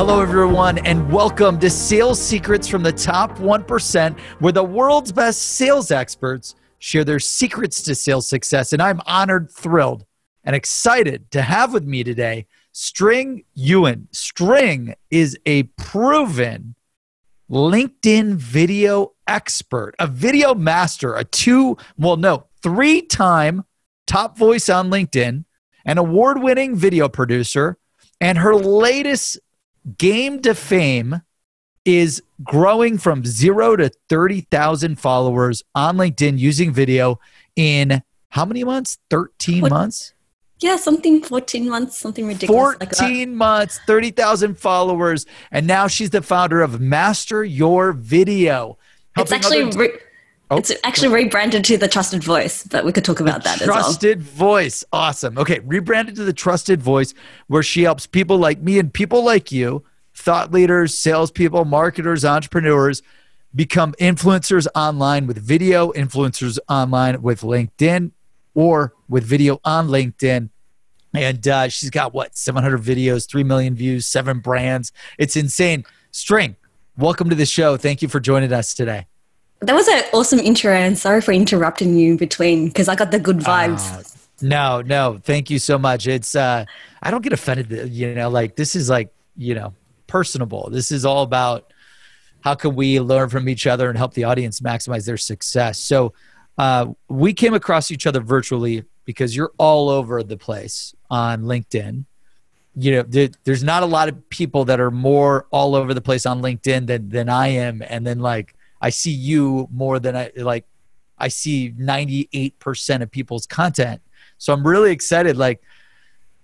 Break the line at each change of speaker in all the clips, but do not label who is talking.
Hello, everyone, and welcome to Sales Secrets from the Top 1%, where the world's best sales experts share their secrets to sales success. And I'm honored, thrilled, and excited to have with me today Nguyen. String is a proven LinkedIn video expert, a video master, three-time top voice on LinkedIn, an award-winning video producer, and her latest game to fame is growing from 0 to 30,000 followers on LinkedIn using video in how many months? 13 months?
Yeah, 14 months, something ridiculous
14 months, 30,000 followers. And now she's the founder of Master Your Video.
It's actually rebranded to the Trusted Voice, but we could talk about that as well.
Trusted Voice. Awesome. Okay, rebranded to the Trusted Voice, where she helps people like me and people like you, thought leaders, salespeople, marketers, entrepreneurs, become influencers online with video, influencers online with LinkedIn, or with video on LinkedIn. And she's got, 700 videos, 3 million views, 7 brands. It's insane. String, welcome to the show. Thank you for joining us today.
That was an awesome intro, and sorry for interrupting you in between because I got the good vibes.
No. Thank you so much. It's I don't get offended. This is personable. This is all about how can we learn from each other and help the audience maximize their success. So we came across each other virtually because you're all over the place on LinkedIn. There's not a lot of people that are more all over the place on LinkedIn than I am. And then I see you more than I see 98% of people's content. So I'm really excited.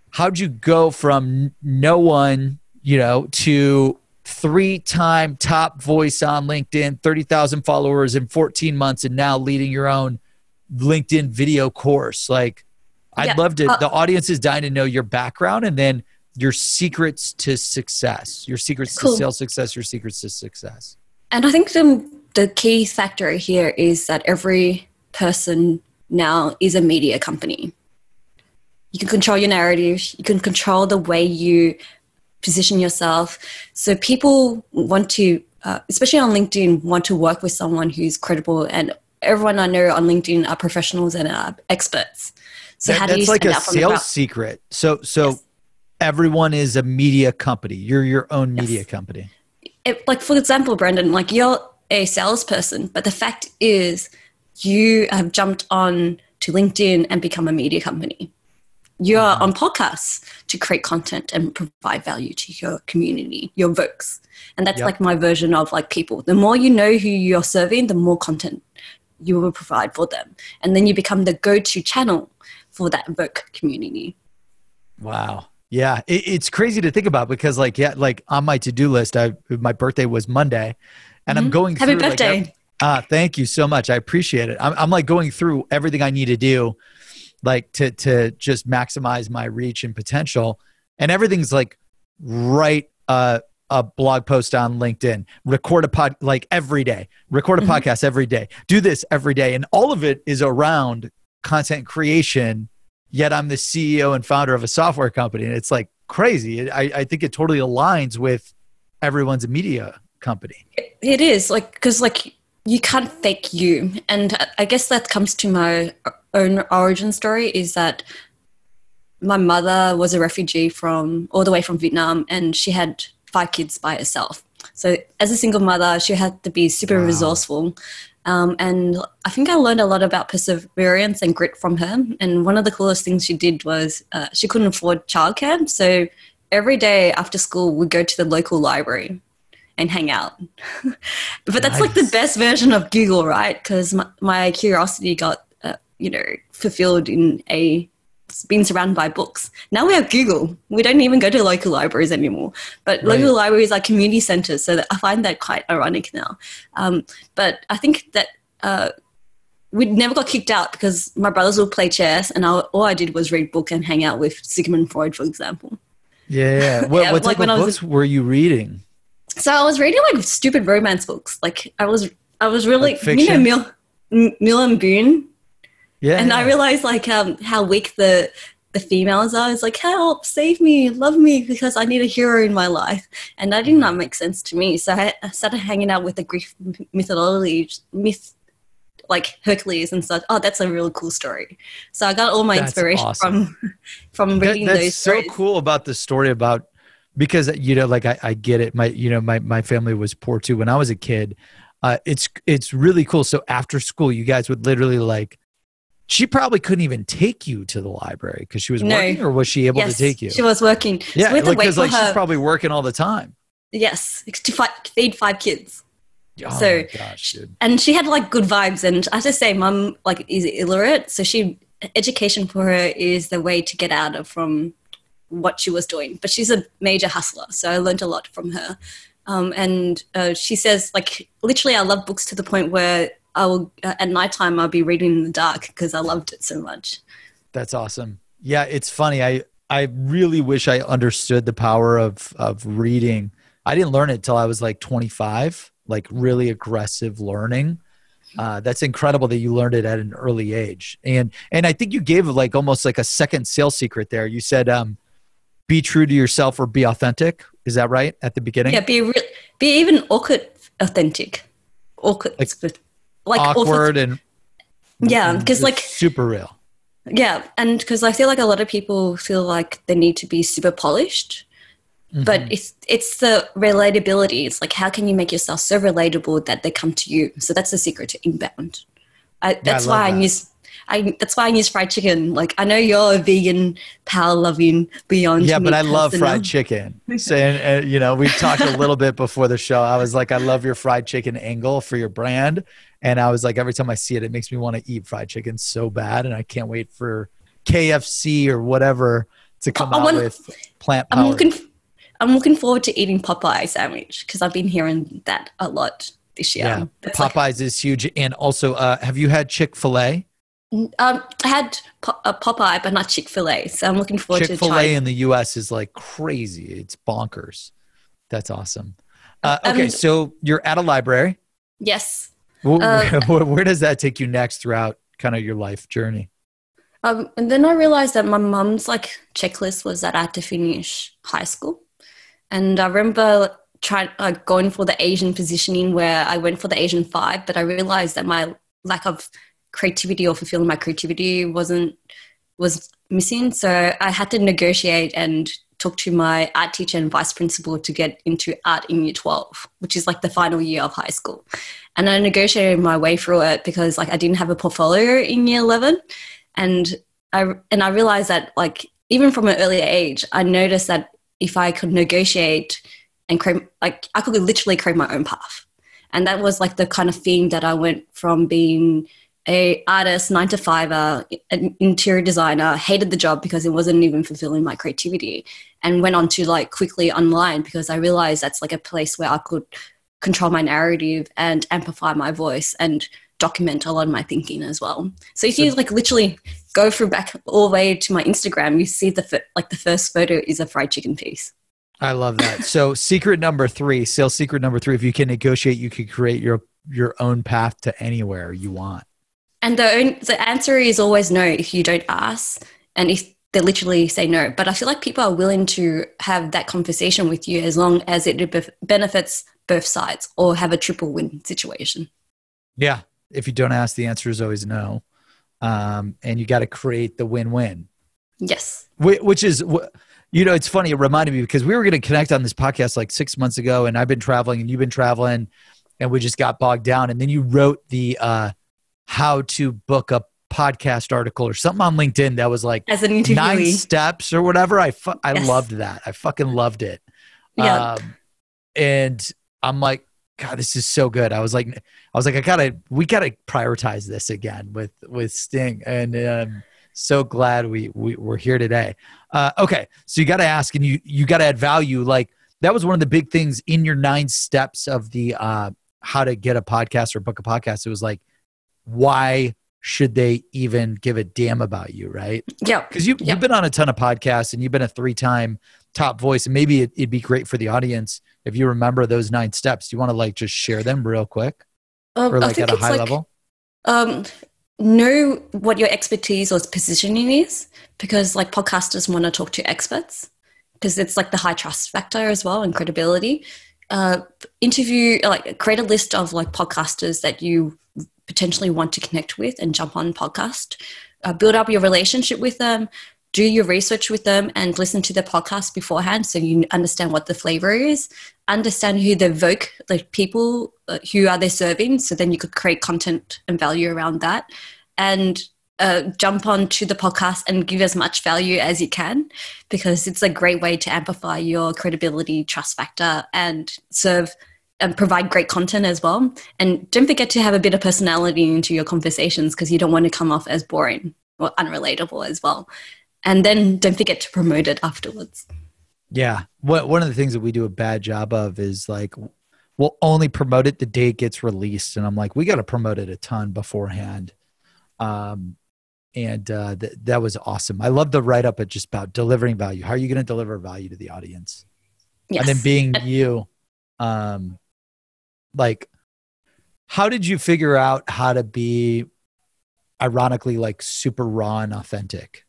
How'd you go from no one, to 3-time top voice on LinkedIn, 30,000 followers in 14 months, and now leading your own LinkedIn video course? I'd love to, the audience is dying to know your background and then your secrets to success, your secrets to sales success, your secrets to success.
And I think the key factor here is that every person now is a media company. You can control your narrative. You can control the way you position yourself. So people want to, especially on LinkedIn, want to work with someone who's credible. And everyone I know on LinkedIn are professionals and are experts. So how do you stand out from the crowd?
That's like a sales secret. So yes. Everyone is a media company. You're your own media company. For example, Brendan, you're a salesperson, but the fact is you have jumped on to LinkedIn and become a media company. You're on podcasts to create content and provide value to your community, your Volks. And that's my version of people. The more you know who you're serving, the more content you will provide for them. And then you become the go-to channel for that Volk community. Wow. Yeah. It's crazy to think about because on my to-do list, my birthday was Monday and I'm going through.
Happy birthday.
Thank you so much. I appreciate it. I'm going through everything I need to do to just maximize my reach and potential. And everything's write a blog post on LinkedIn, record a every day, record a podcast every day, do this every day. And all of it is around content creation. Yet I'm the CEO and founder of a software company. And it's crazy. I think it totally aligns with everyone's a media company.
It is because you can't fake you. And I guess that comes to my own origin story is that my mother was a refugee all the way from Vietnam, and she had 5 kids by herself. So as a single mother, she had to be super resourceful. And I think I learned a lot about perseverance and grit from her. And one of the coolest things she did was she couldn't afford childcare. So every day after school, we'd go to the local library and hang out. But that's the best version of Google, right? Because my curiosity got, fulfilled in being surrounded by books. Now we have Google. We don't even go to local libraries anymore. But local libraries are community centers, so I find that quite ironic now. But I think that we never got kicked out because my brothers would play chess, and all I did was read book and hang out with Sigmund Freud, for example.
Yeah. What type of books were you reading?
So I was reading stupid romance books. I was really, Mill and Boone. Yeah. And I realized how weak the the females are. It's like, help, save me, love me, because I need a hero in my life. And that did not make sense to me. So I started hanging out with the Greek mythology, like Hercules and such. Oh, that's a really cool story. So I got all my inspiration from reading those stories.
That's so cool about the story about, because, like I get it. My family was poor too. When I was a kid, it's really cool. So after school, you guys would literally she probably couldn't even take you to the library because she was working, or was she able to take you?
She was working.
Yeah,
so
because she's probably working all the time.
Yes, to feed 5 kids.
Oh my gosh, dude.
And she had good vibes. And I have to say, Mum is illiterate, so education for her is the way to get out of from what she was doing. But she's a major hustler, so I learned a lot from her. And she says, literally, I love books to the point where I will at nighttime I'll be reading in the dark because I loved it so much.
That's awesome. Yeah, it's funny. I really wish I understood the power of reading. I didn't learn it till I was 25, really aggressive learning. That's incredible that you learned it at an early age. And I think you gave almost a second sales secret there. You said, be true to yourself or be authentic. Is that right at the beginning?
Yeah, be even awkward authentic. Awkward.
Awkward and
yeah, because
super real.
Yeah, and because I feel a lot of people feel like they need to be super polished, but it's the relatability. It's how can you make yourself so relatable that they come to you? So that's the secret to inbound. That's why I use fried chicken. I know you're a vegan, power loving, beyond.
Yeah, but I love fried chicken. So, and we've talked a little bit before the show. I was I love your fried chicken angle for your brand. And I was every time I see it, it makes me want to eat fried chicken so bad. And I can't wait for KFC or whatever to come out with plant power.
I'm looking forward to eating Popeye sandwich because I've been hearing that a lot this year.
Yeah, Popeyes is huge. And also, have you had Chick-fil-A?
I had Popeye, but not Chick-fil-A. So I'm looking forward to
Chick-fil-A in the U.S. is crazy. It's bonkers. That's awesome. Okay, so you're at a library.
Yes.
Where does that take you next throughout kind of your life journey?
And then I realized that my mum's checklist was that I had to finish high school. And I remember going for the Asian positioning where I went for the Asian 5, but I realized that my lack of creativity or fulfilling my creativity was missing. So I had to negotiate and talk to my art teacher and vice principal to get into art in year 12, which is the final year of high school. And I negotiated my way through it because I didn't have a portfolio in year 11. And I realized that even from an earlier age, I noticed that if I could negotiate and create, I could literally create my own path. And that was the kind of thing that I went from being a artist, 9-to-5er, an interior designer, hated the job because it wasn't even fulfilling my creativity, and went on to quickly online because I realized that's a place where I could control my narrative and amplify my voice and document a lot of my thinking as well. So if you literally go through back all the way to my Instagram, you see the first photo is a fried chicken piece.
I love that. So secret number 3, sales secret number 3, if you can negotiate, you could create your own path to anywhere you want.
And the answer is always no if you don't ask, and if they literally say no. But I feel people are willing to have that conversation with you as long as it benefits both sides or have a triple win situation.
Yeah. If you don't ask, the answer is always no. And you got to create the win-win.
Yes.
Which is, it's funny. It reminded me because we were going to connect on this podcast 6 months ago, and I've been traveling and you've been traveling, and we just got bogged down. And then you wrote the how to book a podcast article or something on LinkedIn that was
as an interviewee.
9 steps or whatever. I loved that. I fucking loved it.
Yeah.
And I'm God, this is so good. I was like, we gotta prioritize this again with Sting. And so glad we're here today. Okay. So you got to ask, and you got to add value. That was one of the big things in your 9 steps of the, how to get a podcast or book a podcast. It was why should they even give a damn about you? Right.
Yeah.
Cause you've been on a ton of podcasts and you've been a 3-time top voice, and maybe it'd be great for the audience if you remember those 9 steps. Do you want to just share them real quick or at a high level?
know what your expertise or positioning is, because like podcasters want to talk to experts because it's like the high trust factor as well and credibility. Create a list of like podcasters that you potentially want to connect with and jump on podcast. Build up your relationship with them, do your research with them, and listen to the podcast beforehand so you understand what the flavor is, understand who the Volk, like people who are they serving, so then you could create content and value around that, and jump onto the podcast and give as much value as you can, because it's a great way to amplify your credibility, trust factor, and serve and provide great content as well. And don't forget to have a bit of personality into your conversations, because you don't want to come off as boring or unrelatable as well. And then don't forget to promote it afterwards.
Yeah. One of the things that we do a bad job of is like, we'll only promote it the day it gets released. And I'm like, we got to promote it a ton beforehand. That was awesome. I love the write-up at just about delivering value. How are you going to deliver value to the audience?
Yes.
And then being you, like, how did you figure out how to be, ironically, like super raw and authentic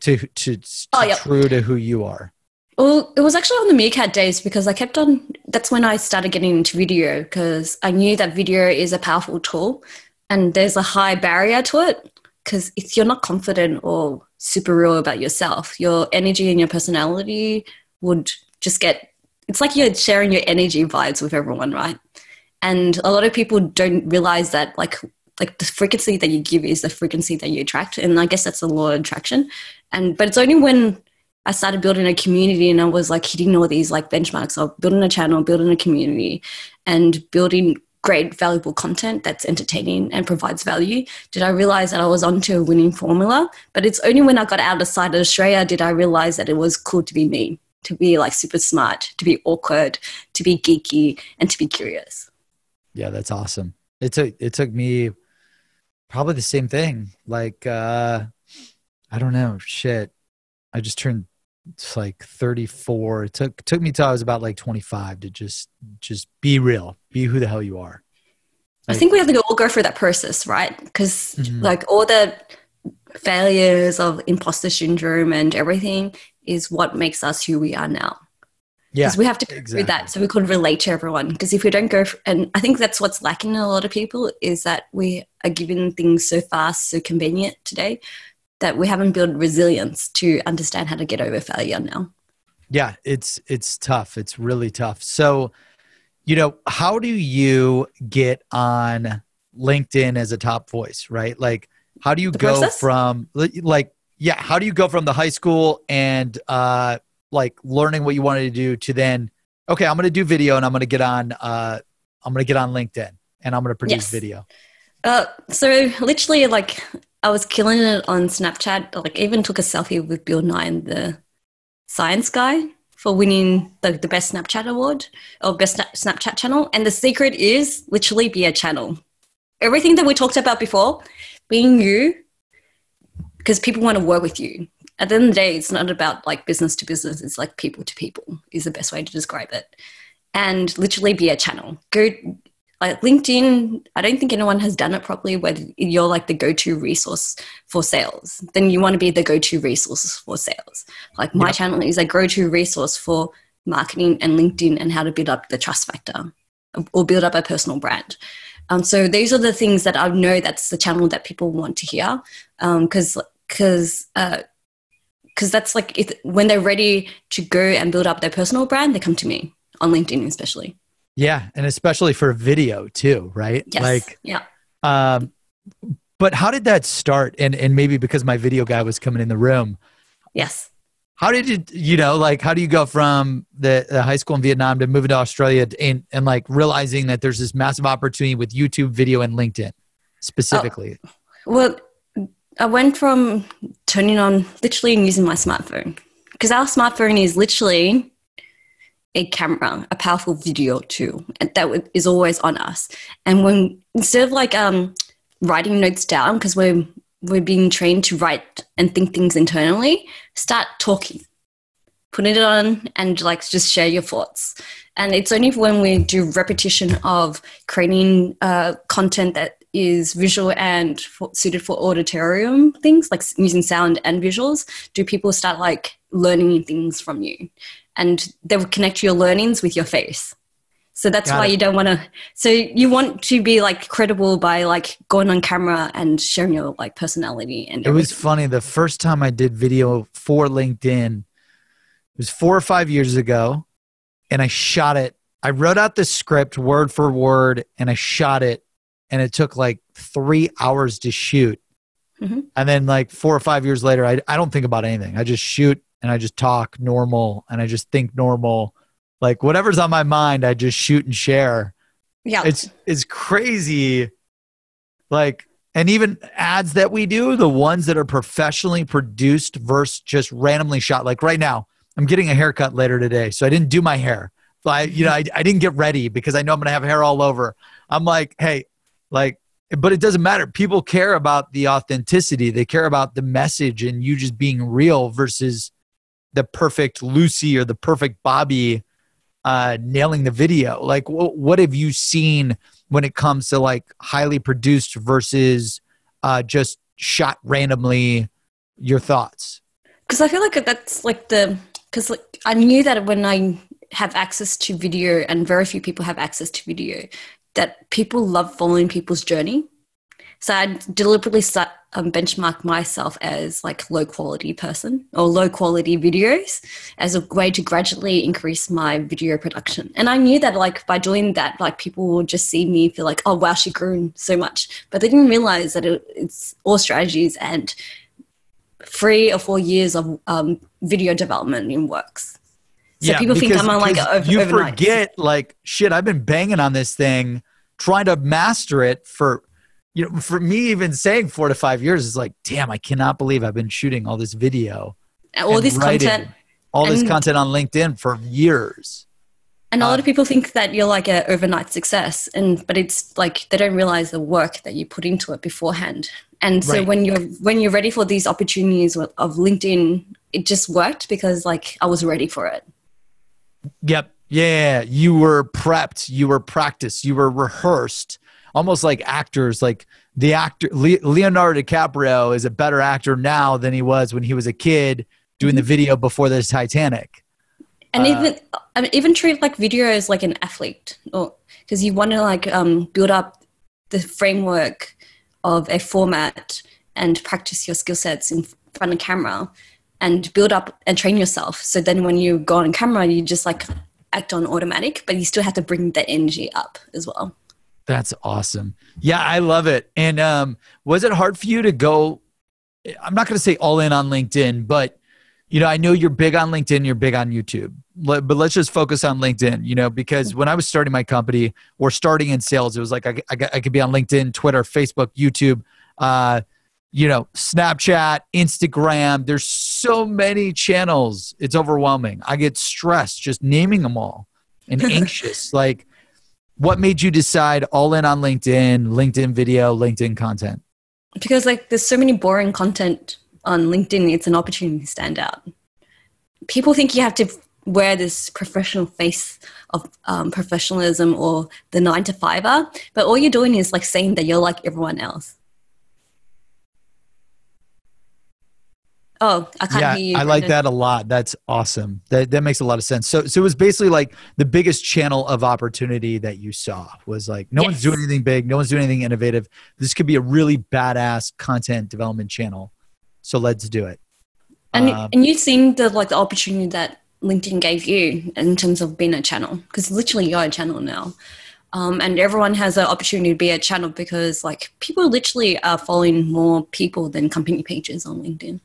to true to who you are?
Well, it was actually on the Meerkat days, because that's when I started getting into video, because I knew that video is a powerful tool and there's a high barrier to it, because if you're not confident or super real about yourself, your energy and your personality would just it's like you're sharing your energy vibes with everyone, right? And a lot of people don't realize that like the frequency that you give is the frequency that you attract. And I guess that's the law of attraction. But it's only when I started building a community and I was like hitting all these like benchmarks of building a channel, building a community, and building great, valuable content that's entertaining and provides value, did I realize that I was onto a winning formula. But it's only when I got out of sight of Australia did I realize that it was cool to be me, to be like super smart, to be awkward, to be geeky, and to be curious.
Yeah, that's awesome. It took me probably the same thing. Like, I don't know, shit. I just turned like 34. It took me till I was about like 25 to just be real, be who the hell you are. Like,
I think we have to all go through that process, right? Because like all the failures of imposter syndrome and everything is what makes us who we are now. Yeah, because we have to go through that so we could relate to everyone. Because if we don't go, and I think that's what's lacking in a lot of people, is that we are given things so fast, so convenient today, that we haven't built resilience to understand how to get over failure now.
Yeah, it's tough. It's really tough. So, how do you get on LinkedIn as a top voice, right? Like, how do you go from how do you go from the high school and like learning what you wanted to do to then, okay, I'm going to do video and I'm going to get on LinkedIn and I'm going to produce video.
So literally, like, I was killing it on Snapchat. Like, even took a selfie with Bill Nye, the science guy, for winning the best Snapchat award or best Snapchat channel. And the secret is literally be a channel. Everything that we talked about before, being you, because people want to work with you. At the end of the day, it's not about like business to business. It's like people to people is the best way to describe it. And literally be a channel. Go like LinkedIn. I don't think anyone has done it properly where you're like the go-to resource for sales. Then you want to be the go-to resource for sales. Like my channel is a go-to resource for marketing and LinkedIn and how to build up the trust factor or build up a personal brand. So these are the things that I know that's the channel that people want to hear. Because that's like when they're ready to go and build up their personal brand, they come to me on LinkedIn especially.
Yeah, and especially for video too, right?
Yes.
Like,
yeah.
But how did that start? And maybe because my video guy was coming in the room.
Yes.
How did you, like, how do you go from the high school in Vietnam to moving to Australia and like realizing that there's this massive opportunity with YouTube video and LinkedIn specifically?
Well, I went from turning on literally and using my smartphone, because our smartphone is literally a camera, a powerful video tool, and that is always on us. And instead of like writing notes down, because we're being trained to write and think things internally, start talking, put it on and like just share your thoughts. And it's only when we do repetition of creating content that is visual and suited for auditorium things, like using sound and visuals, do people start like learning things from you, and they will connect your learnings with your face. So that's why you don't want to, so you want to be like credible by like going on camera and sharing your like personality. And
it was funny. The first time I did video for LinkedIn, it was 4 or 5 years ago, and I shot it. I wrote out the script word for word and I shot it, and it took like 3 hours to shoot.
Mm-hmm.
And then like 4 or 5 years later, I don't think about anything. I just shoot and I just talk normal and I just think normal. Like whatever's on my mind, I just shoot and share.
Yeah.
It's crazy. Like, and even ads that we do, the ones that are professionally produced versus just randomly shot. Like right now, I'm getting a haircut later today. So I didn't do my hair. But I didn't get ready because I know I'm going to have hair all over. I'm like, hey, like, but it doesn't matter. People care about the authenticity. They care about the message and you just being real versus the perfect Lucy or the perfect Bobby nailing the video. Like what have you seen when it comes to like highly produced versus just shot randomly, your thoughts?
Because I feel like that's like because like I knew that when I have access to video, and very few people have access to video, that people love following people's journey. So I deliberately benchmark myself as like low quality person or low quality videos as a way to gradually increase my video production. And I knew that like by doing that, like people will just see me feel like, oh wow, she grew so much. But they didn't realize that it's all strategies and 3 or 4 years of video development in works. So people think I'm on like
you
overnight.
Forget like shit. I've been banging on this thing, trying to master it for me. Even saying 4 to 5 years is like, damn, I cannot believe I've been shooting all this video,
all this content
on LinkedIn for years.
And a lot of people think that you're like an overnight success, but it's like they don't realize the work that you put into it beforehand. And so when you're ready for these opportunities of LinkedIn, it just worked because like I was ready for it.
Yep. Yeah. You were prepped. You were practiced. You were rehearsed. Almost like actors. Like the actor Leonardo DiCaprio is a better actor now than he was when he was a kid doing the video before the Titanic.
And even treat like video as like an athlete, or because you want to like build up the framework of a format and practice your skill sets in front of camera and build up and train yourself. So then when you go on camera, you just like act on automatic, but you still have to bring the energy up as well.
That's awesome. Yeah, I love it. And was it hard for you to go, I'm not going to say all in on LinkedIn, but I know you're big on LinkedIn, you're big on YouTube, but let's just focus on LinkedIn, because when I was starting my company or starting in sales, it was like I could be on LinkedIn, Twitter, Facebook, YouTube, Snapchat, Instagram. There's so many channels. It's overwhelming. I get stressed just naming them all and anxious. Like, what made you decide all in on LinkedIn video, LinkedIn content?
Because like there's so many boring content on LinkedIn, it's an opportunity to stand out. People think you have to wear this professional face of professionalism or the 9-to-5er, but all you're doing is like saying that you're like everyone else. Oh, I can't hear you.
I like that a lot. That's awesome. That makes a lot of sense. So it was basically like the biggest channel of opportunity that you saw was like, no one's doing anything big. No one's doing anything innovative. This could be a really badass content development channel. So let's do it.
And you've seen the opportunity that LinkedIn gave you in terms of being a channel, because literally you're a channel now. And everyone has an opportunity to be a channel because like people literally are following more people than company pages on LinkedIn.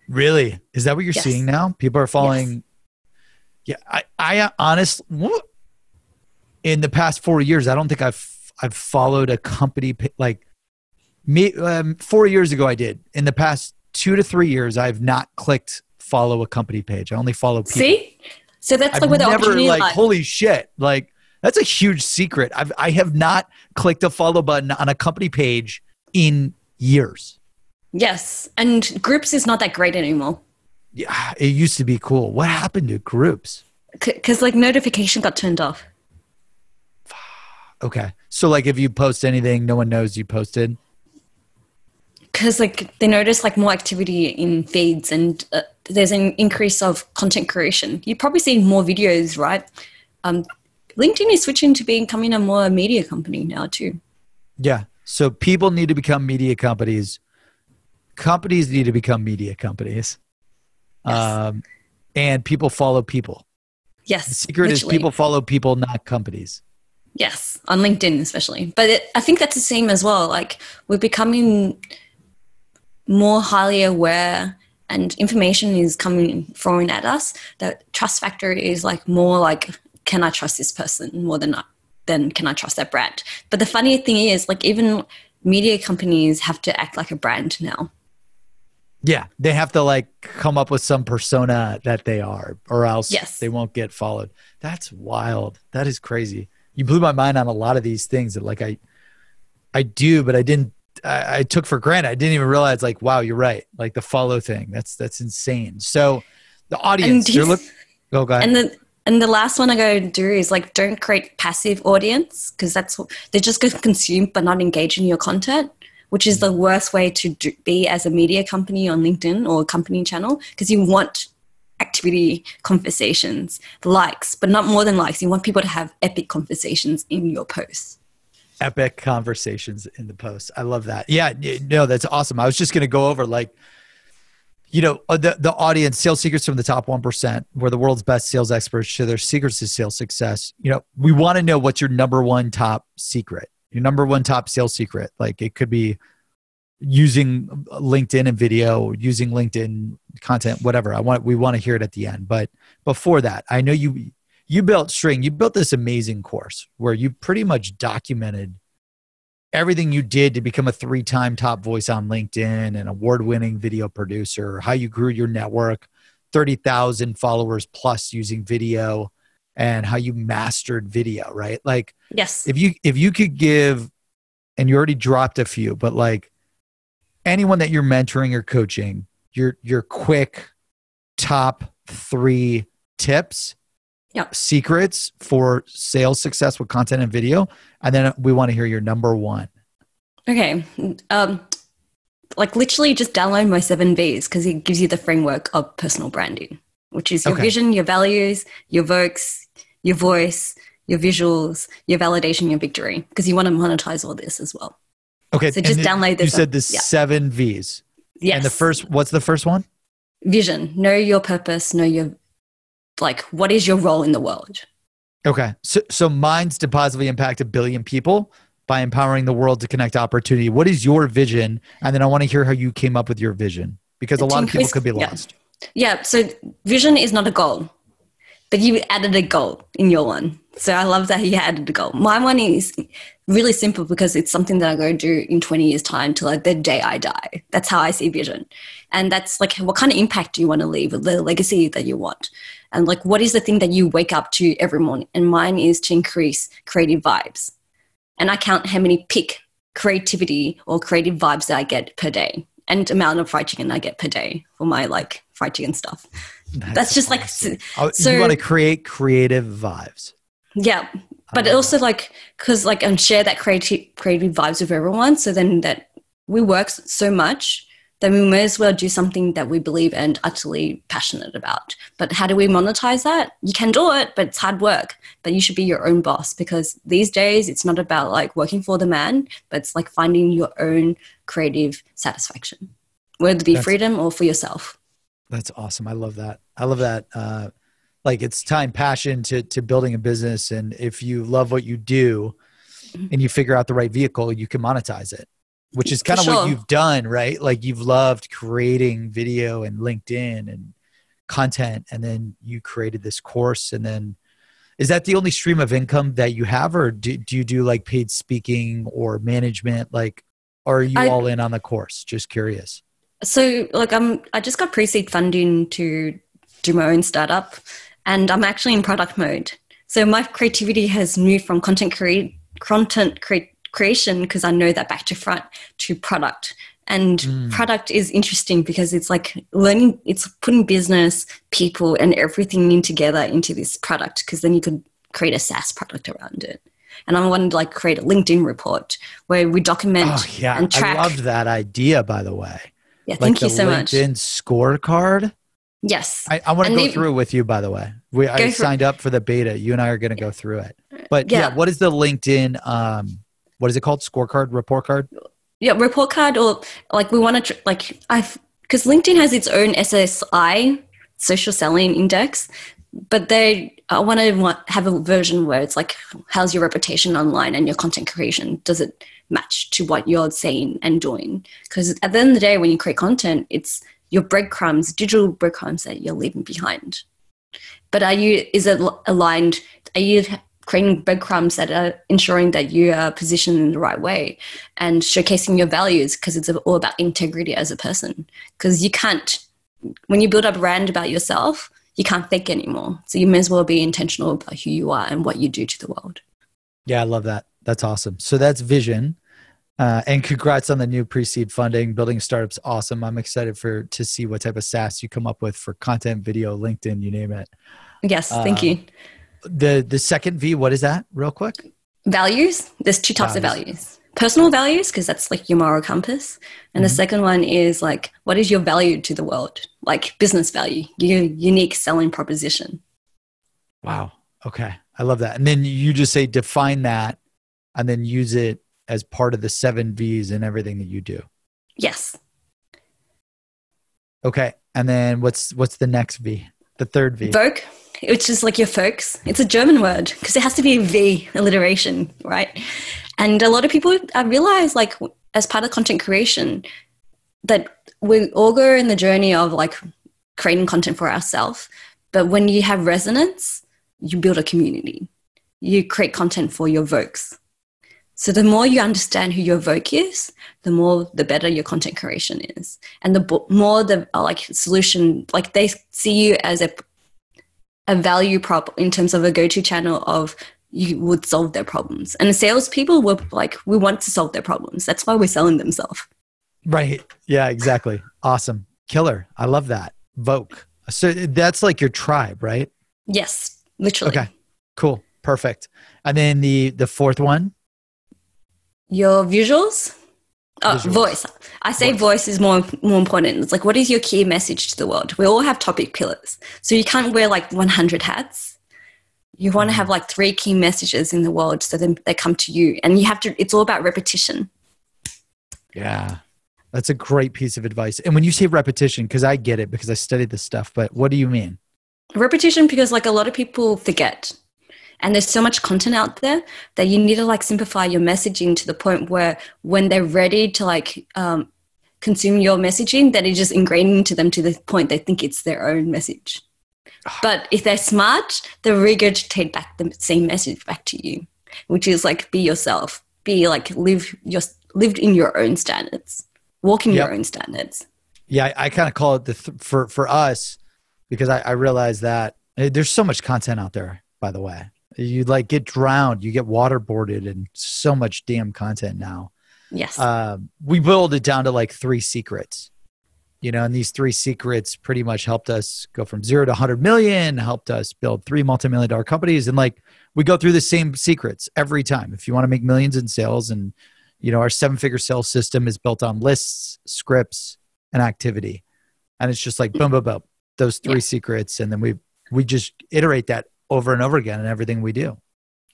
Really? Is that what you're seeing now? People are following. Yes. Yeah. I honestly, in the past 4 years, I don't think I've followed a company like me. 4 years ago, I did. In the past 2 to 3 years, I've not clicked follow a company page. I only follow people.
See? So that's like where the opportunity lies.
Holy shit. Like that's a huge secret. I have not clicked a follow button on a company page in years.
Yes. And groups is not that great anymore.
Yeah. It used to be cool. What happened to groups?
Because like notification got turned off.
Okay. So like if you post anything, no one knows you posted?
Because like they notice like more activity in feeds, and there's an increase of content creation. You probably see more videos, right? Um, LinkedIn is switching to becoming a more media company now too.
Yeah. So people need to become media companies. Companies need to become media companies.
Yes.
And people follow people. The
Yes,
secret is
literally.
people follow people, not companies.
Yes, on LinkedIn especially. But I think that's the same as well. Like we're becoming more highly aware, and information is coming thrown at us. The trust factor is like more like, can I trust this person more than can I trust that brand? But the funny thing is, like even media companies have to act like a brand now.
Yeah. They have to like come up with some persona that they are, or else
Yes.
they won't get followed. That's wild. That is crazy. You blew my mind on a lot of these things that like I do, but I took for granted. I didn't even realize like, wow, you're right. Like the follow thing. That's insane. So the
And
audience,
he's
go ahead.
and the last one I go to do is like, don't create passive audience, because that's what they're just going to consume but not engage in your content, which is the worst way to be as a media company on LinkedIn or a company channel, because you want activity, conversations, likes, but not more than likes. You want people to have epic conversations in your posts.
Epic conversations in the post. I love that. Yeah, no, that's awesome. I was just going to go over like, the audience, sales secrets from the top 1%. We're the world's best sales experts. Share their secrets to sales success. We want to know what's your number one top secret, your number one top sales secret. Like it could be using LinkedIn and video, using LinkedIn content, whatever. We want to hear it at the end. But before that, I know you built String. You built this amazing course where you pretty much documented everything you did to become a 3-time top voice on LinkedIn, an award-winning video producer, how you grew your network, 30,000 followers plus using video, and how you mastered video, right? Like,
Yes.
if you could give, and you already dropped a few, but like anyone that you're mentoring or coaching, your quick top 3 tips, secrets for sales success with content and video, and then we want to hear your number 1.
Okay. Like literally just download my 7 Vs, because it gives you the framework of personal branding, which is your vision, your values, your Volks, your voice, your visuals, your validation, your victory, because you want to monetize all this as well.
Okay.
So just download this.
You said the 7 Vs.
Yes.
And what's the first one?
Vision. Know your purpose. Know your, like, what is your role in the world?
Okay. So mine's to positively impact 1 billion people by empowering the world to connect opportunity. What is your vision? And then I want to hear how you came up with your vision, because a lot of people could be lost.
Yeah. So vision is not a goal, but you added a goal in your one. So I love that you added a goal. My one is really simple, because it's something that I'm going to do in 20 years' time, to like the day I die. That's how I see vision. And that's like, what kind of impact do you want to leave, the legacy that you want? And like, what is the thing that you wake up to every morning? And mine is to increase creative vibes. And I count how many peak creativity or creative vibes that I get per day, and amount of fried chicken I get per day for my like fried chicken stuff. That's just awesome. Like, so
you want to create creative vibes.
Yeah. But also like, because like, and share that creative vibes with everyone. So then that we work so much that we may as well do something that we believe and utterly passionate about. But how do we monetize that? You can do it, but it's hard work. But you should be your own boss, because these days it's not about like working for the man, but it's like finding your own creative satisfaction, whether it be freedom or for yourself.
That's awesome. I love that. Like it's time, passion to building a business. And if you love what you do and you figure out the right vehicle, you can monetize it, which is kind of what you've done, right? Like you've loved creating video and LinkedIn and content, and then you created this course. And then is that the only stream of income that you have, or do you do like paid speaking or management? Like, or are you all in on the course? Just curious.
So like I just got pre-seed funding to do my own startup, and I'm actually in product mode. So my creativity has moved from content creation, because I know that, back to front to product. And product is interesting because it's like learning, it's putting business, people, and everything in together into this product, because then you could create a SaaS product around it. And I wanted to like create a LinkedIn report where we document and track.
I loved that idea, by the way.
Yeah, thank you so much.
LinkedIn scorecard.
Yes.
I want to go through it with you, by the way. I signed up for the beta. You and I are going to go through it. But what is the LinkedIn, what is it called? Scorecard, report card?
Yeah, report card, or like we want to, because LinkedIn has its own SSI, social selling index, but I want to have a version where it's like, how's your reputation online and your content creation? Does it match to what you're saying and doing? Because at the end of the day, when you create content, it's your breadcrumbs, digital breadcrumbs that you're leaving behind. But is it aligned? Are you creating breadcrumbs that are ensuring that you are positioned in the right way and showcasing your values? Because it's all about integrity as a person. Because you can't, when you build up a brand about yourself, you can't fake anymore. So you may as well be intentional about who you are and what you do to the world.
Yeah, I love that. That's awesome. So that's vision. And congrats on the new pre-seed funding. Building startups, awesome. I'm excited to see what type of SaaS you come up with for content, video, LinkedIn, you name it.
Yes, thank you.
The second V, what is that, real quick?
Values. There's two types of values. Personal values, because that's like your moral compass. And the second one is like, what is your value to the world? Like business value, your unique selling proposition.
Wow. Okay. I love that. And then you just say define that and then use it as part of the 7 V's in everything that you do.
Yes.
Okay. And then what's the next V? The third V.
Volk, which is like your folks. It's a German word because it has to be a V alliteration, right? And a lot of people, I realize, like, as part of content creation, that we all go in the journey of like creating content for ourselves. But when you have resonance, you build a community. You create content for your Volks. So the more you understand who your Volk is, the better your content creation is. And the more the like solution, like they see you as a value prop in terms of a go-to channel of you would solve their problems. And the salespeople were like, we want to solve their problems. That's why we're selling them stuff.
Right. Yeah, exactly. Awesome. Killer. I love that. Volk. So that's like your tribe, right?
Yes, literally.
Okay, cool. Perfect. And then the fourth one?
Your visuals? Voice. I say voice is more important. It's like, what is your key message to the world? We all have topic pillars. So you can't wear like 100 hats. You want to have like 3 key messages in the world so then they come to you. And you have to, it's all about repetition.
Yeah. That's a great piece of advice. And when you say repetition, because I get it because I studied this stuff, but what do you mean?
Repetition, because like a lot of people forget. And there's so much content out there that you need to like simplify your messaging to the point where when they're ready to like consume your messaging, that is just ingrained into them to the point they think it's their own message. But if they're smart, they regurgitate back the same message back to you, which is like, be yourself, be like, live in your own standards, walk in your own standards.
Yeah. I kind of call it for us, because I realize that there's so much content out there, by the way. You like get drowned, you get waterboarded in so much damn content now.
Yes.
We boiled it down to like 3 secrets, and these 3 secrets pretty much helped us go from 0 to 100 million, helped us build 3 multi-million-dollar companies. And like, we go through the same secrets every time. If you want to make millions in sales, and, our 7-figure sales system is built on lists, scripts, and activity. And it's just like, boom, boom, boom, those 3 secrets. And then we just iterate that over and over again in everything we do.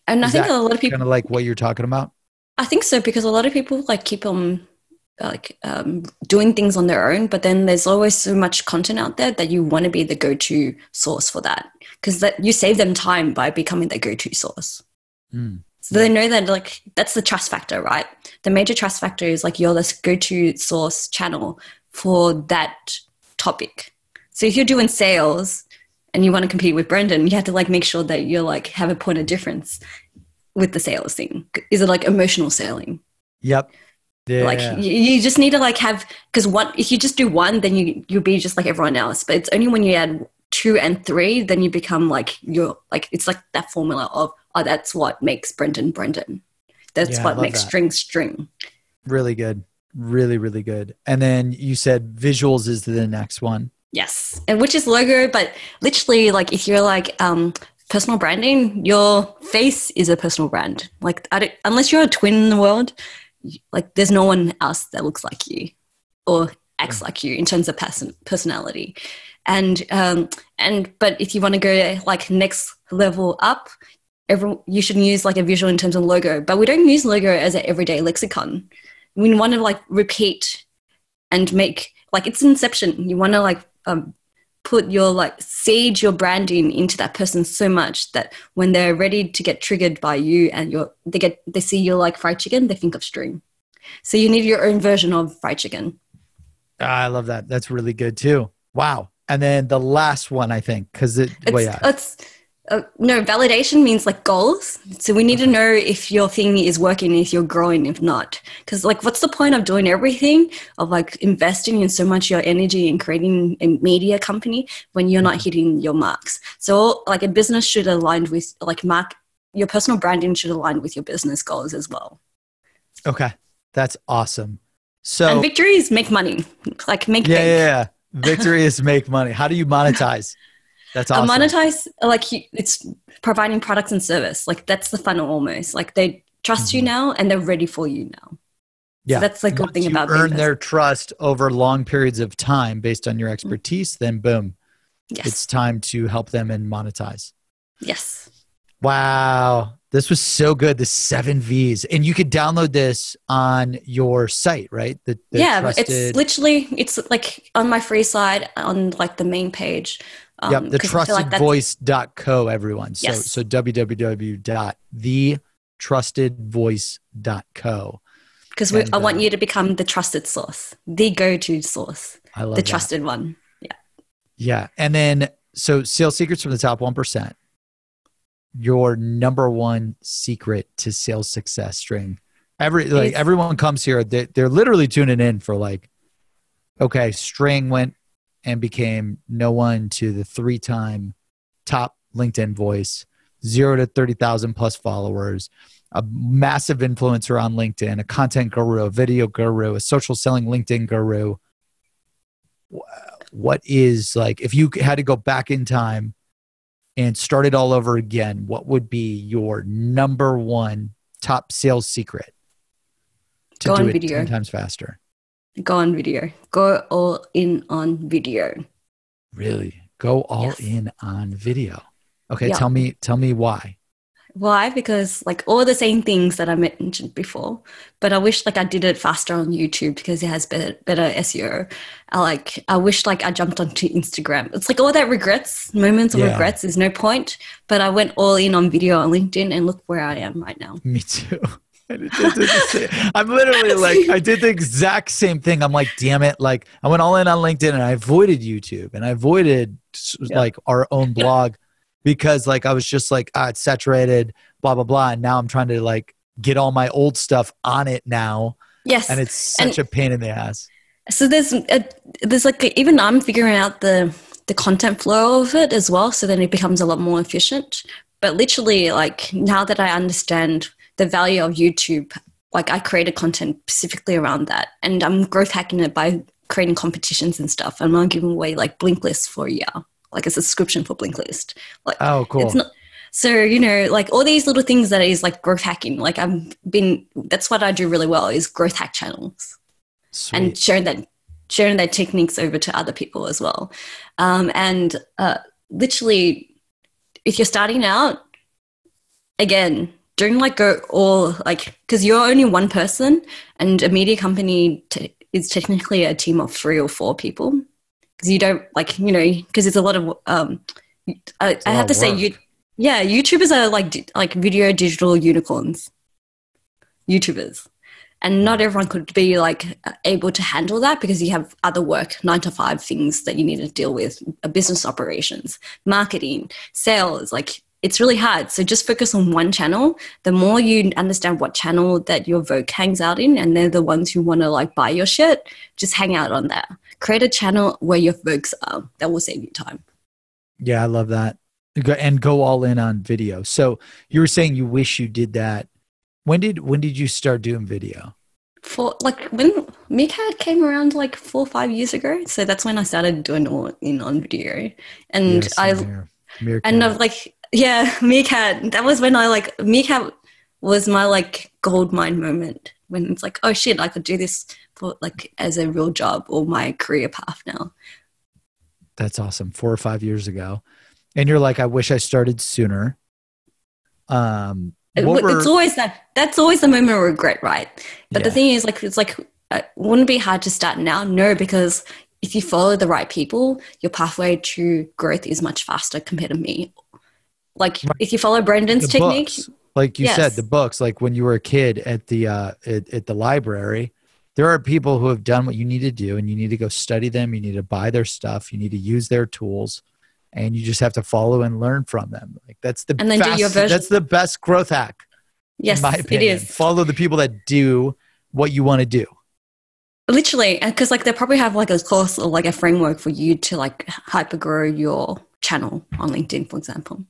And I think a lot of people
kind of like what you're talking about.
I think so, because a lot of people like keep on doing things on their own, but then there's always so much content out there that you want to be the go-to source for that, because that you save them time by becoming the go-to source. So they know that like that's the trust factor, right? The major trust factor is like you're the go-to source channel for that topic. So if you're doing sales and you want to compete with Brendan, you have to like make sure that you're like have a point of difference with the sales thing. Is it like emotional selling?
Yep. Yeah.
Like you just need to like have, because if you just do one, then you'll be just like everyone else. But it's only when you add 2 and 3, then you become like it's like that formula of, that's what makes Brendan Brendan. That's what makes string.
Really good. Really, really good. And then you said visuals is the next one.
Yes. And which is logo, but literally like if you're like personal branding, your face is a personal brand. Like, unless you're a twin in the world, like there's no one else that looks like you or acts like you in terms of personality. And but if you want to go like next level up, you should use like a visual in terms of logo. But we don't use logo as an everyday lexicon. We want to like repeat and make, like, it's Inception. You want to like put your, like, seed your branding into that person so much that when they're ready to get triggered by you and they see you like fried chicken, they think of string. So you need your own version of fried chicken.
I love that. That's really good too. Wow. And then the last one, I think, because
no, validation means like goals. So we need to know if your thing is working, if you're growing, if not. Because like, what's the point of doing everything, of like investing in so much your energy in creating a media company when you're not hitting your marks? So like a business should align with your personal branding should align with your business goals as well.
Okay. That's awesome. So,
and victory is make money, like make big.
Yeah. Victory is make money. How do you monetize? That's awesome.
Monetize, like, it's providing products and service. Like, that's the funnel almost. Like, they trust you now and they're ready for you now.
Yeah.
So that's the good thing about
earn their trust over long periods of time based on your expertise, then boom, it's time to help them and monetize.
Yes.
Wow. This was so good. The 7 V's. And you could download this on your site, right?
It's literally, it's like on my free site on like the main page.
The trustedvoice.co, everyone.
Yes.
So www.thetrustedvoice.co.
Because I want you to become the trusted source, the go-to source,
I love
the trusted one. Yeah.
Yeah. And then, so sales secrets from the top 1%. Your number one secret to sales success string. Everyone comes here, they're literally tuning in for like, okay, string went and became no one to the 3-time top LinkedIn voice, 0 to 30,000 plus followers, a massive influencer on LinkedIn, a content guru, a video guru, a social selling LinkedIn guru. What is, like, if you had to go back in time and start it all over again, what would be your number one top sales secret to do it 10 times faster?
Go on video. Go all in on video.
Really? Go all in on video. Okay, tell me why.
Why? Because like all the same things that I mentioned before, but I wish like I did it faster on YouTube because it has better SEO. I wish like I jumped onto Instagram. It's like all that moments of regrets is no point, but I went all in on video on LinkedIn and look where I am right now.
Me too. I'm literally like, I did the exact same thing. I'm like, damn it. Like, I went all in on LinkedIn and I avoided YouTube and I avoided like our own blog because like, I was just like, it's saturated, blah, blah, blah. And now I'm trying to like get all my old stuff on it now.
Yes.
And it's such a pain in the ass.
So there's like, even I'm figuring out the content flow of it as well. So then it becomes a lot more efficient. But literally, like, now that I understand the value of YouTube, like, I created content specifically around that, and I'm growth hacking it by creating competitions and stuff. And I'm giving away like blink lists for a year, like a subscription for blink list. Like,
oh, cool.
It's not, so, you know, like all these little things that is like growth hacking. Like that's what I do really well, is growth hack channels. Sweet. And sharing that techniques over to other people as well. And literally, if you're starting out, again, don't like go all like, because you're only one person and a media company is technically a team of 3 or 4 people. Because you don't like, you know, because it's a lot of, I have to say, YouTubers are like video digital unicorns, YouTubers. And not everyone could be like able to handle that because you have other work, 9 to 5 things that you need to deal with, business operations, marketing, sales, like it's really hard. So just focus on one channel. The more you understand what channel that your Volk hangs out in, and they're the ones who want to like buy your shit, just hang out on that. Create a channel where your Volks are. That will save you time. Yeah,
I love that. And go all in on video. So you were saying you wish you did that. When did you start doing video?
For like when Meerkat came around like 4 or 5 years ago. So that's when I started doing all in on video. And I've like, Yeah, Meerkat. That was when Meerkat was my like gold mine moment when it's like, oh shit, I could do this for like as a real job or my career path now.
That's awesome. 4 or 5 years ago. And you're like, I wish I started sooner.
It's always that's always the moment of regret, right? But the
Yeah.
thing is, like, it's like, wouldn't it be hard to start now? No, because if you follow the right people, your pathway to growth is much faster compared to me. Like,
Right.
if you follow Brendan's
The
technique,
books, like you said,
yes.
the books, like when you were a kid at the library, there are people who have done what you need to do, and you need to go study them. You need to buy their stuff. You need to use their tools, and you just have to follow and learn from them. Like
And then do your version.
that's the best growth hack, in my
Yes, it
opinion.
is.
Follow the people that do what you want to do.
Literally, and because like they probably have like a course or like a framework for you to like hyper grow your channel on LinkedIn, for example.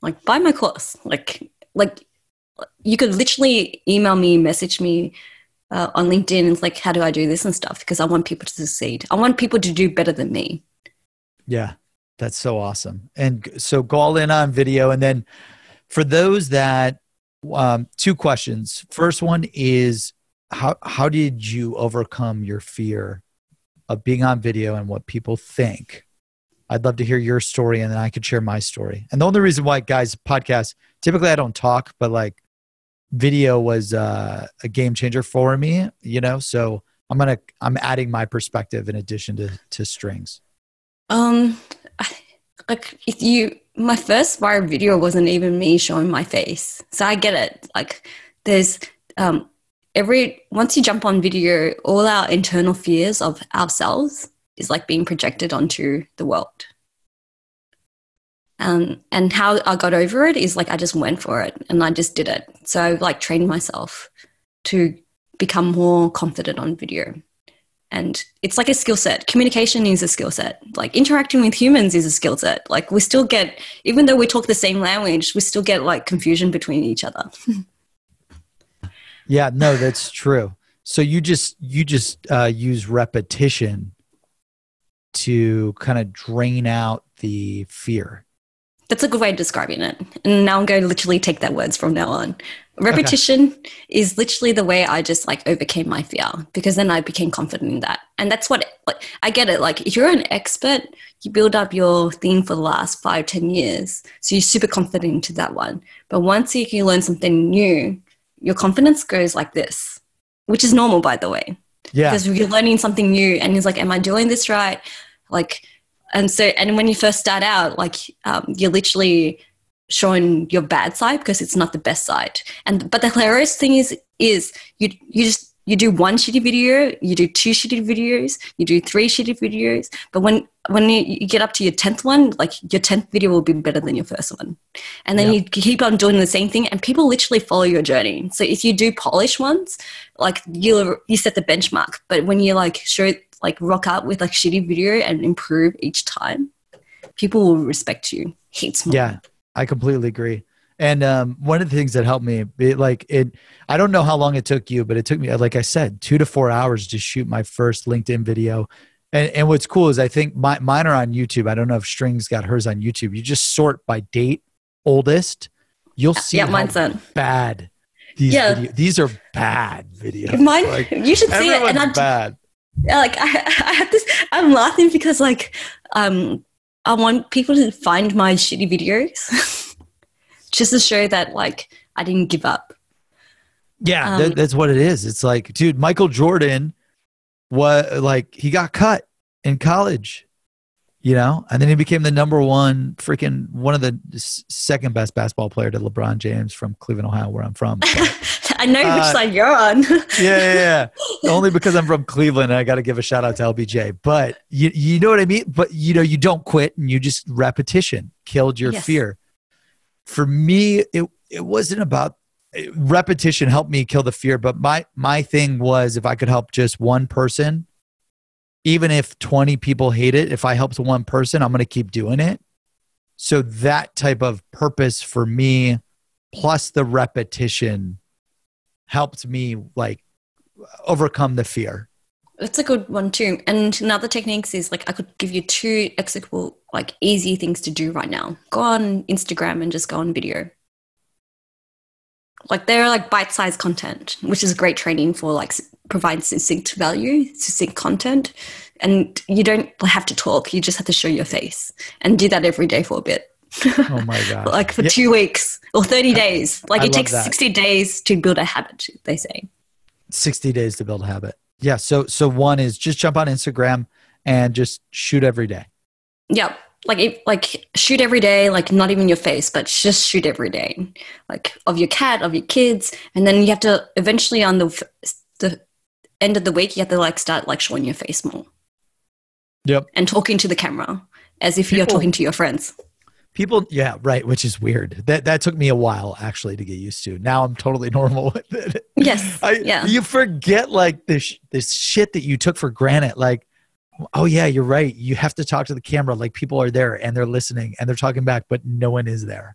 Like buy my course. Like you could literally email me, message me on LinkedIn, and it's like, how do I do this and stuff? Because I want people to succeed. I want people to do better than me.
Yeah, that's so awesome. And so go all in on video. And then for those that, two questions. First one is, how did you overcome your fear of being on video and what people think? I'd love to hear your story, and then I could share my story. And the only reason why, guys, podcast, typically I don't talk, but like video was a game changer for me, so I'm adding my perspective in addition to Strings.
Um, like my first viral video wasn't even me showing my face, so I get it. Like, there's once you jump on video, all our internal fears of ourselves is like being projected onto the world. And how I got over it is like I just went for it and I just did it. So I like trained myself to become more confident on video. And it's like a skill set. Communication is a skill set. Like interacting with humans is a skill set. Like we still get, even though we talk the same language, we still get like confusion between each other.
Yeah, no, that's true. So you just use repetition to kind of drain out the fear.
That's a good way of describing it. And now I'm going to literally take that words from now on. Repetition is literally the way I just like overcame my fear, because then I became confident in that. And that's what, like, I get it. Like if you're an expert, you build up your thing for the last 5-10 years. So you're super confident into that one. But once you can learn something new, your confidence goes like this, which is normal, by the way.
Yeah.
Because you're learning something new and it's like, am I doing this right? Like, and when you first start out, like you're literally showing your bad side because it's not the best side. But the hilarious thing is you do one shitty video, you do 2 shitty videos, you do 3 shitty videos. But when you get up to your 10th one, like your 10th video will be better than your first one. And then you keep on doing the same thing, and people literally follow your journey. So if you do polish ones, like you set the benchmark. But when you like rock up with like shitty video and improve each time, people will respect you heaps more.
Yeah, I completely agree. And one of the things that helped me, I don't know how long it took you, but it took me, like I said, 2 to 4 hours to shoot my first LinkedIn video. And what's cool is I think mine are on YouTube. I don't know if Strings got hers on YouTube. You just sort by date, oldest. You'll see how bad these are bad videos.
Mine,
like,
you should see it. And
bad.
Like I have this, I'm laughing because like I want people to find my shitty videos just to show that like I didn't give up.
Yeah, that's what it is. It's like, dude, Michael Jordan, he got cut in college, and then he became the one of the second best basketball player to LeBron James from Cleveland, Ohio, where I'm from.
I know which side you're on.
yeah. Only because I'm from Cleveland, and I got to give a shout out to LBJ. But you know what I mean? But you don't quit, and you just repetition killed your fear. For me, it wasn't about repetition helped me kill the fear, but my thing was, if I could help just one person, even if 20 people hate it, if I helped one person, I'm going to keep doing it. So that type of purpose for me, plus the repetition, helped me like overcome the fear.
It's a good one too. And another techniques is like I could give you two executable, like easy things to do right now. Go on Instagram and just go on video. Like they're like bite-sized content, which is great training for like provide succinct value, succinct content. And you don't have to talk. You just have to show your face and do that every day for a bit.
Oh my gosh.
Like for 2 weeks or 30 days. Like it takes
that.
60 days to build a habit, they say.
60 days to build a habit. Yeah. So one is just jump on Instagram and just shoot every day.
Yeah. Like shoot every day, like not even your face, but just shoot every day. Like of your cat, of your kids. And then you have to eventually on the end of the week, you have to like start like showing your face more.
Yep.
And talking to the camera as if you're talking to your friends.
People, yeah, right, which is weird. That took me a while actually to get used to. Now I'm totally normal with it.
Yes.
You forget like this shit that you took for granted. Like, oh yeah, you're right. You have to talk to the camera. Like people are there and they're listening and they're talking back, but no one is there.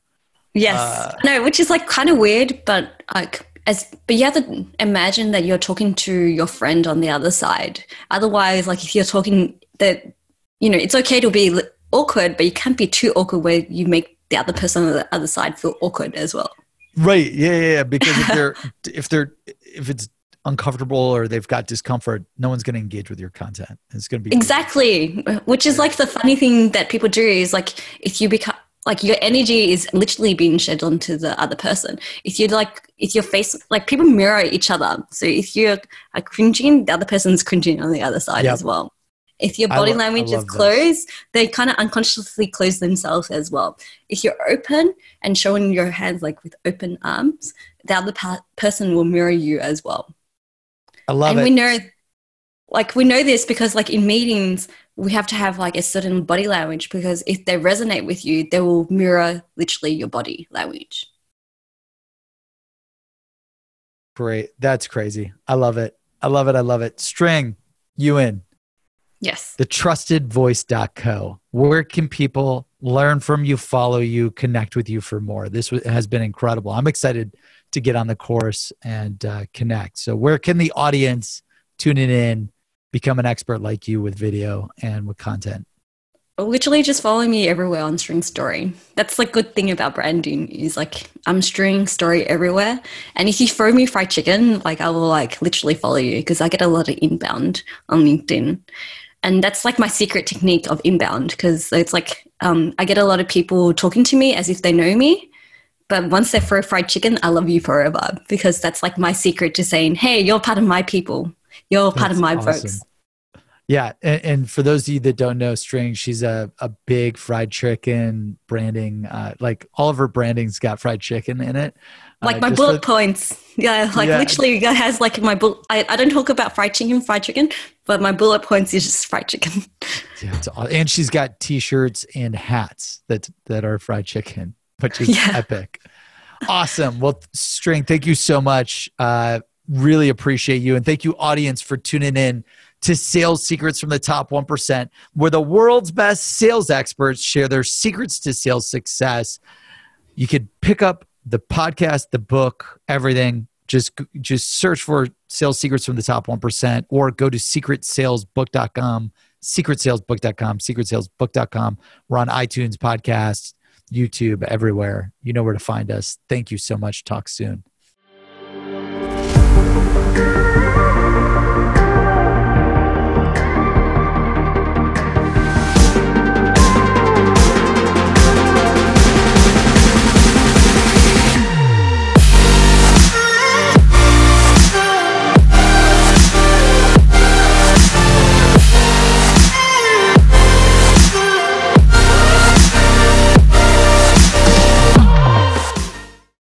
Yes. No, which is like kind of weird, but like but you have to imagine that you're talking to your friend on the other side. Otherwise, like if you're talking that, it's okay to be awkward, but you can't be too awkward where you make the other person on the other side feel awkward as well.
Right. Yeah. Because if it's uncomfortable or they've got discomfort, no one's going to engage with your content. It's going to be
exactly, which is like the funny thing that people do is like if you become like your energy is literally being shed onto the other person. If your face, like people mirror each other. So if you're cringing, the other person's cringing on the other side as well. If your body language is closed, they kind of unconsciously close themselves as well. If you're open and showing your hands like with open arms, the other person will mirror you as well.
I love it.
And we know this because like in meetings, we have to have like a certain body language because if they resonate with you, they will mirror literally your body language.
Great. That's crazy. I love it. I love it. String, Nguyen.
Yes.
thetrustedvoice.co. Where can people learn from you, follow you, connect with you for more? This has been incredible. I'm excited to get on the course and connect. So where can the audience tune in, become an expert like you with video and with content?
Literally just follow me everywhere on String Story. That's like good thing about branding is like I'm String Story everywhere. And if you throw me fried chicken, like I will like literally follow you because I get a lot of inbound on LinkedIn. And that's like my secret technique of inbound because it's like I get a lot of people talking to me as if they know me. But once they throw fried chicken, I love you forever because that's like my secret to saying, hey, you're part of my people. You're part of my folks.
Yeah. And for those of you that don't know String, she's a big fried chicken branding. Like all of her branding's got fried chicken in it.
Like my bullet points. Yeah. Literally it has like my bullet. I don't talk about fried chicken, but my bullet points is just fried chicken. Yeah,
it's awesome. And she's got t-shirts and hats that are fried chicken, which is epic. Awesome. Well, String, thank you so much. Really appreciate you. And thank you audience for tuning in to Sales Secrets from the Top 1%, where the world's best sales experts share their secrets to sales success. You could pick up the podcast, the book, everything. Just search for Sales Secrets from the Top 1% or go to secretsalesbook.com, secretsalesbook.com. We're on iTunes, podcasts, YouTube, everywhere. You know where to find us. Thank you so much. Talk soon.